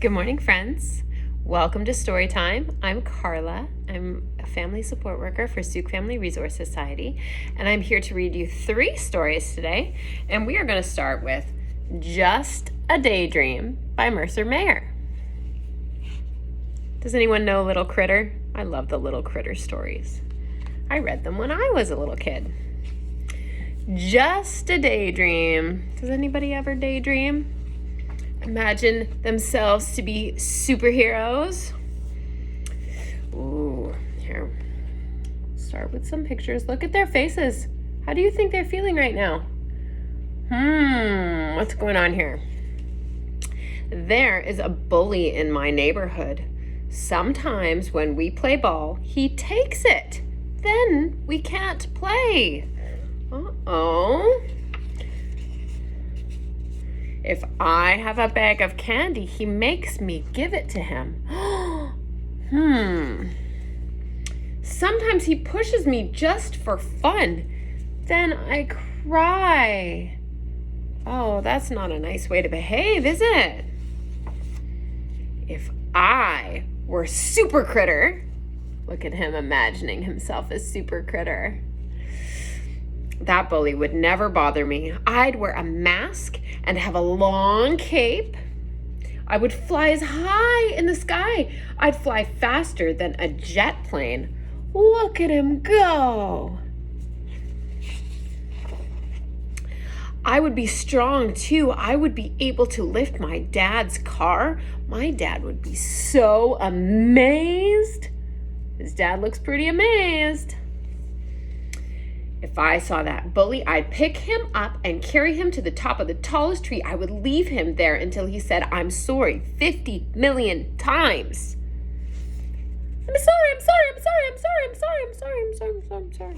Good morning, friends. Welcome to Story Time. I'm Carla. I'm a family support worker for Souk Family Resource Society, and I'm here to read you 3 stories today. And we are going to start with Just a Daydream by Mercer. Does anyone know Little Critter? I love the Little Critter stories. I read them when I was a little kid. Just a daydream. Does anybody ever daydream? Imagine themselves to be superheroes. Ooh, here. Start with some pictures. Look at their faces. How do you think they're feeling right now? What's going on here? There is a bully in my neighborhood. Sometimes when we play ball, he takes it. Then we can't play. Uh-oh. If I have a bag of candy, he makes me give it to him. Sometimes he pushes me just for fun. Then I cry. Oh, that's not a nice way to behave, is it? If I were Super Critter, look at him imagining himself as Super Critter. That bully would never bother me. I'd wear a mask and have a long cape. I would fly as high in the sky. I'd fly faster than a jet plane. Look at him go. I would be strong too. I would be able to lift my dad's car. My dad would be so amazed. His dad looks pretty amazed. If I saw that bully, I'd pick him up and carry him to the top of the tallest tree. I would leave him there until he said, "I'm sorry," 50 million times. I'm sorry.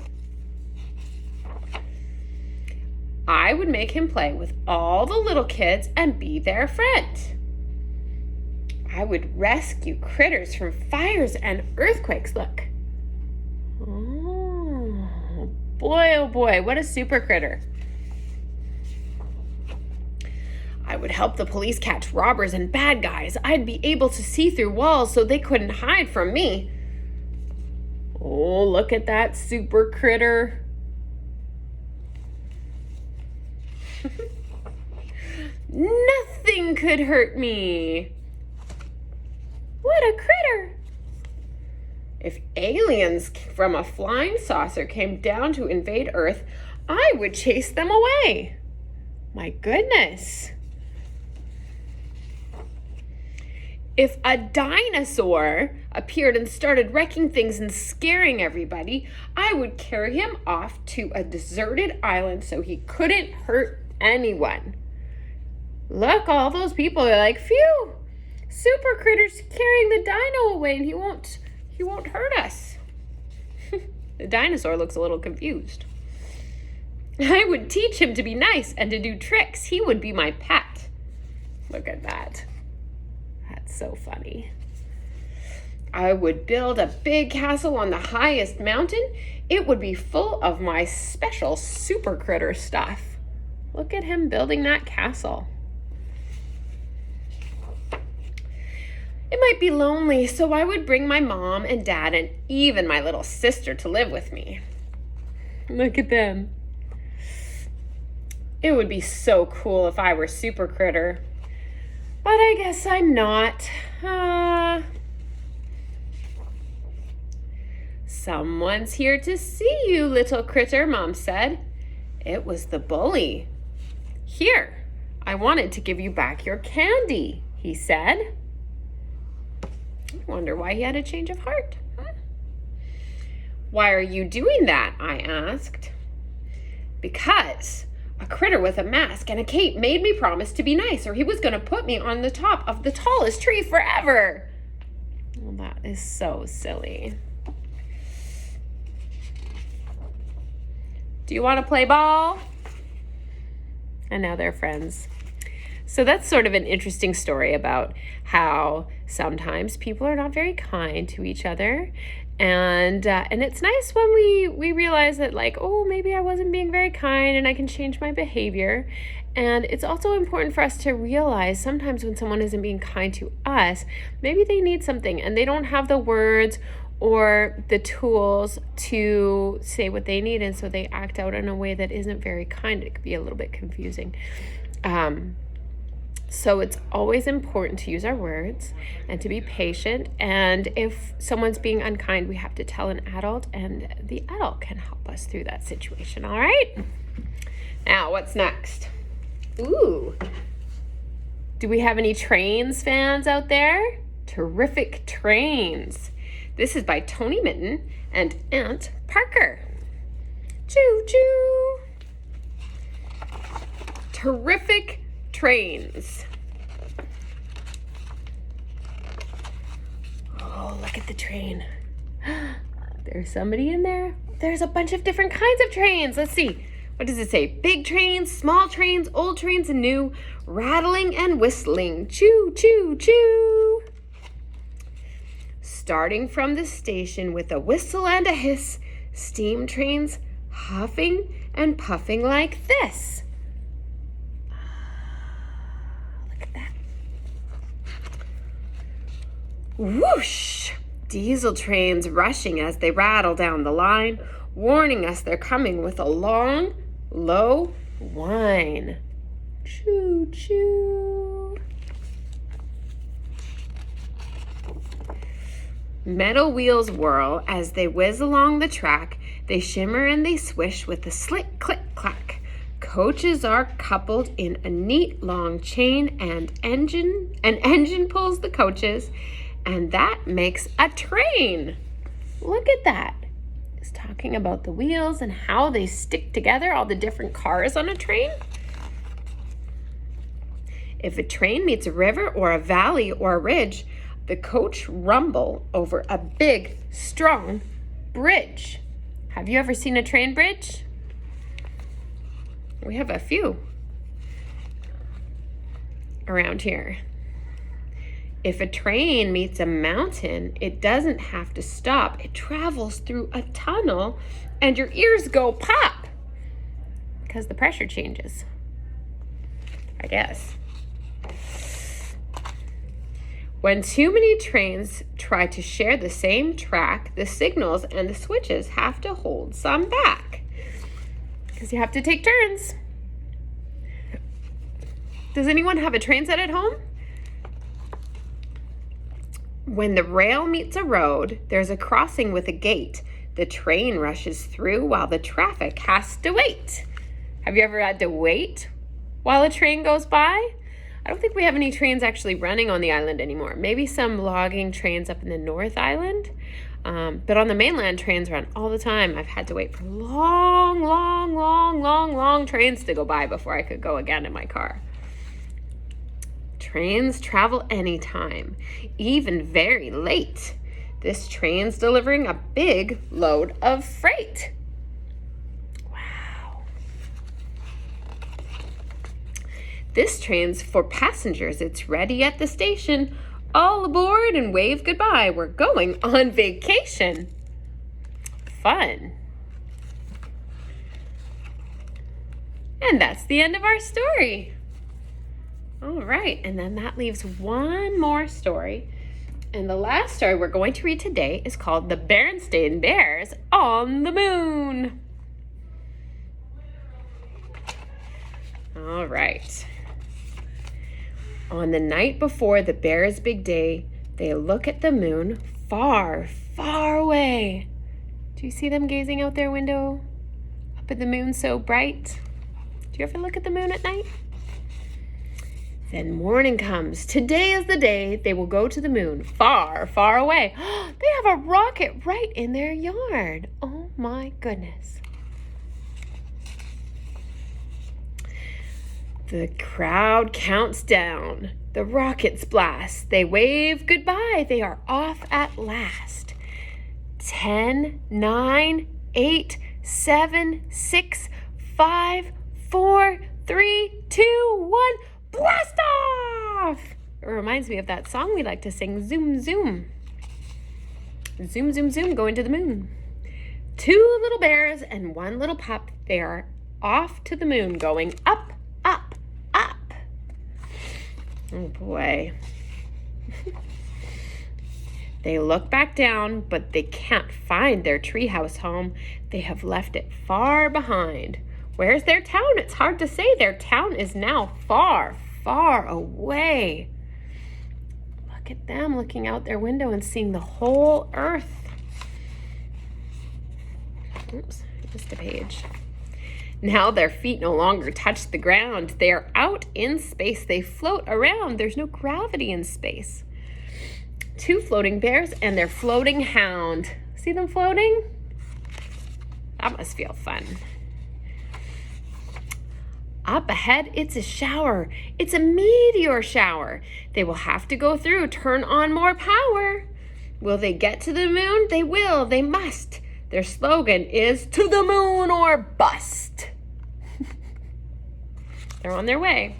I would make him play with all the little kids and be their friend. I would rescue critters from fires and earthquakes. Look. Oh boy, what a super critter. I would help the police catch robbers and bad guys. I'd be able to see through walls so they couldn't hide from me. Oh, look at that super critter. Nothing could hurt me. What a critter. If aliens from a flying saucer came down to invade Earth, I would chase them away. My goodness. If a dinosaur appeared and started wrecking things and scaring everybody, I would carry him off to a deserted island so he couldn't hurt anyone. Look, all those people are like, phew, super critter's carrying the dino away and he won't hurt us. The dinosaur looks a little confused. I would teach him to be nice and to do tricks. He would be my pet. Look at that. That's so funny. I would build a big castle on the highest mountain. It would be full of my special super critter stuff. Look at him building that castle. It might be lonely, so I would bring my mom and dad and even my little sister to live with me. Look at them. It would be so cool if I were Super Critter, but I guess I'm not. Someone's here to see you, little critter, Mom said. It was the bully. Here, I wanted to give you back your candy, he said. Wonder why he had a change of heart. Why are you doing that? I asked. Because a critter with a mask and a cape made me promise to be nice, or he was going to put me on the top of the tallest tree forever. Well, that is so silly. Do you want to play ball? And now they're friends. So that's sort of an interesting story about how sometimes people are not very kind to each other. And it's nice when we realize that, like, oh, maybe I wasn't being very kind and I can change my behavior. And it's also important for us to realize sometimes when someone isn't being kind to us, maybe they need something and they don't have the words or the tools to say what they need, and so they act out in a way that isn't very kind. It could be a little bit confusing. So it's always important to use our words and to be patient. And if someone's being unkind, we have to tell an adult, and the adult can help us through that situation. All right? Now, what's next? Ooh. Do we have any Trains fans out there? Terrific Trains. This is by Tony Mitton and Aunt Parker. Choo choo. Terrific Trains. Oh, look at the train. There's somebody in there. There's a bunch of different kinds of trains. Let's see. What does it say? Big trains, small trains, old trains, and new, rattling and whistling. Choo, choo, choo. Starting from the station with a whistle and a hiss, steam trains huffing and puffing like this. Look at that. Whoosh! Diesel trains rushing as they rattle down the line, warning us they're coming with a long, low whine. Choo choo. Metal wheels whirl as they whiz along the track. They shimmer and they swish with a slick click clack. Coaches are coupled in a neat long chain, and an engine pulls the coaches, and that makes a train. Look at that. It's talking about the wheels and how they stick together, all the different cars on a train. If a train meets a river or a valley or a ridge, the coach rumble over a big, strong bridge. Have you ever seen a train bridge? We have a few around here. If a train meets a mountain, it doesn't have to stop. It travels through a tunnel and your ears go pop because the pressure changes, I guess. When too many trains try to share the same track, the signals and the switches have to hold some back because you have to take turns. Does anyone have a train set at home? When the rail meets a road, there's a crossing with a gate. The train rushes through while the traffic has to wait. Have you ever had to wait while a train goes by? I don't think we have any trains actually running on the island anymore. Maybe some logging trains up in the North Island. But on the mainland, trains run all the time. I've had to wait for long trains to go by before I could go again in my car. Trains travel anytime, even very late. This train's delivering a big load of freight. Wow. This train's for passengers. It's ready at the station. All aboard and wave goodbye. We're going on vacation. Fun. And that's the end of our story. All right, and then that leaves one more story. And the last story we're going to read today is called The Berenstain Bears on the Moon. All right. On the night before the bears' big day, they look at the moon far, far away. Do you see them gazing out their window? Up at the moon so bright? Do you ever look at the moon at night? Then morning comes. Today is the day they will go to the moon, far, far away. They have a rocket right in their yard. Oh my goodness. The crowd counts down. The rockets blast. They wave goodbye. They are off at last. 10, 9, 8, 7, 6, 5, 4, 3, 2, 1. Blast off! It reminds me of that song we like to sing, Zoom, Zoom. Zoom, zoom, zoom, going to the moon. 2 little bears and 1 little pup. They are off to the moon, going up, up, Oh boy. They look back down, but they can't find their treehouse home. They have left it far behind. Where's their town? It's hard to say. Their town is now far, far away. Look at them looking out their window and seeing the whole earth. Oops, missed a page. Now their feet no longer touch the ground. They are out in space. They float around. There's no gravity in space. 2 floating bears and their floating hound. See them floating? That must feel fun. Up ahead, it's a shower. It's a meteor shower. They will have to go through, turn on more power. Will they get to the moon? They will. They must. Their slogan is "To the moon or bust." They're on their way.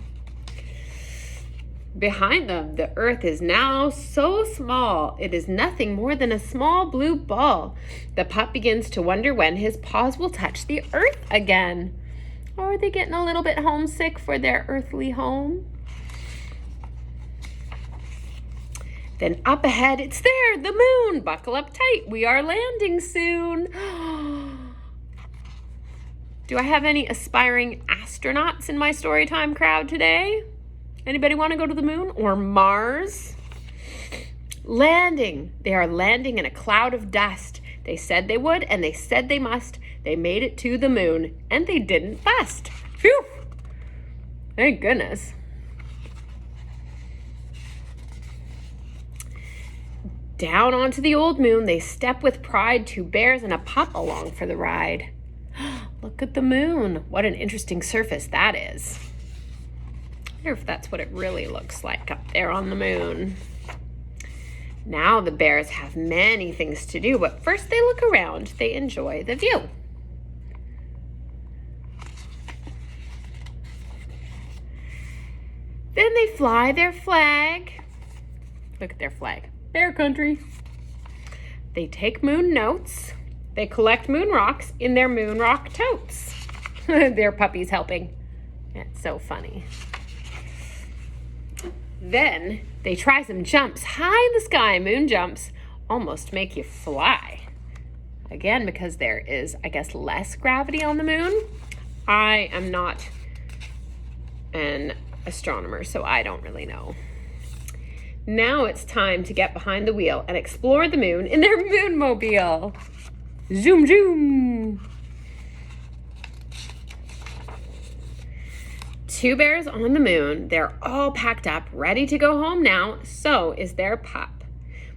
Behind them, the earth is now so small, it is nothing more than a small blue ball. The pup begins to wonder when his paws will touch the earth again. Or are they getting a little bit homesick for their earthly home? Then up ahead, it's there, the moon. Buckle up tight, we are landing soon. Do I have any aspiring astronauts in my storytime crowd today? Anybody want to go to the moon or Mars? Landing. They are landing in a cloud of dust. They said they would, and they said they must. They made it to the moon, and they didn't bust. Phew! Thank goodness. Down onto the old moon, they step with pride, 2 bears and a pup along for the ride. Look at the moon. What an interesting surface that is. I wonder if that's what it really looks like up there on the moon. Now the bears have many things to do, but first they look around. They enjoy the view. Then they fly their flag. Look at their flag. Bear country. They take moon notes. They collect moon rocks in their moon rock totes. Their puppies helping. It's so funny. Then they try some jumps high in the sky. Moon jumps almost make you fly. Again, because there is, I guess, less gravity on the moon. I am not an astronomer, so I don't really know. Now it's time to get behind the wheel and explore the moon in their moonmobile. Zoom, zoom. 2 bears on the moon. They're all packed up, ready to go home now. So is their pup.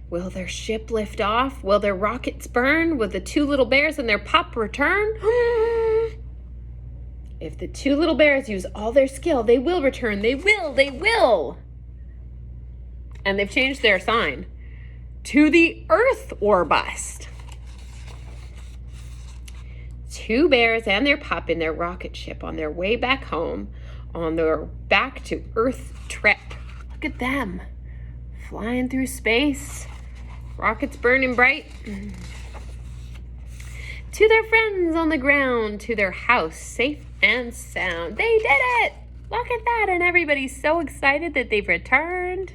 Will their ship lift off? Will their rockets burn? Will the 2 little bears and their pup return? If the 2 little bears use all their skill, they will return. They will, they will. And they've changed their sign to the earth or bust. 2 bears and their pup in their rocket ship on their way back home, on their back to earth trip. Look at them, flying through space, rockets burning bright. To their friends on the ground, to their house, safe and sound. They did it! Look at that, and everybody's so excited that they've returned.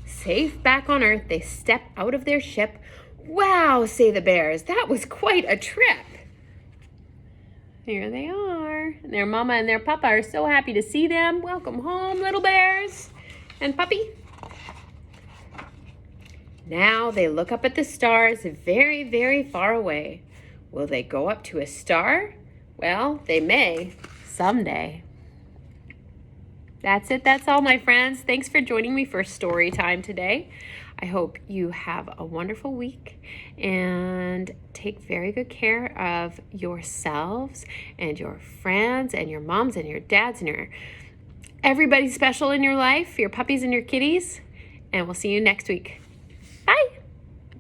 Safe back on Earth, they step out of their ship. Wow, say the bears, that was quite a trip. Here they are. Their mama and their papa are so happy to see them. Welcome home, little bears and puppy. Now they look up at the stars very, very far away. Will they go up to a star? Well, they may someday. That's it. That's all, my friends. Thanks for joining me for story time today. I hope you have a wonderful week and take very good care of yourselves and your friends and your moms and your dads and your everybody special in your life, your puppies and your kitties. And we'll see you next week. Bye.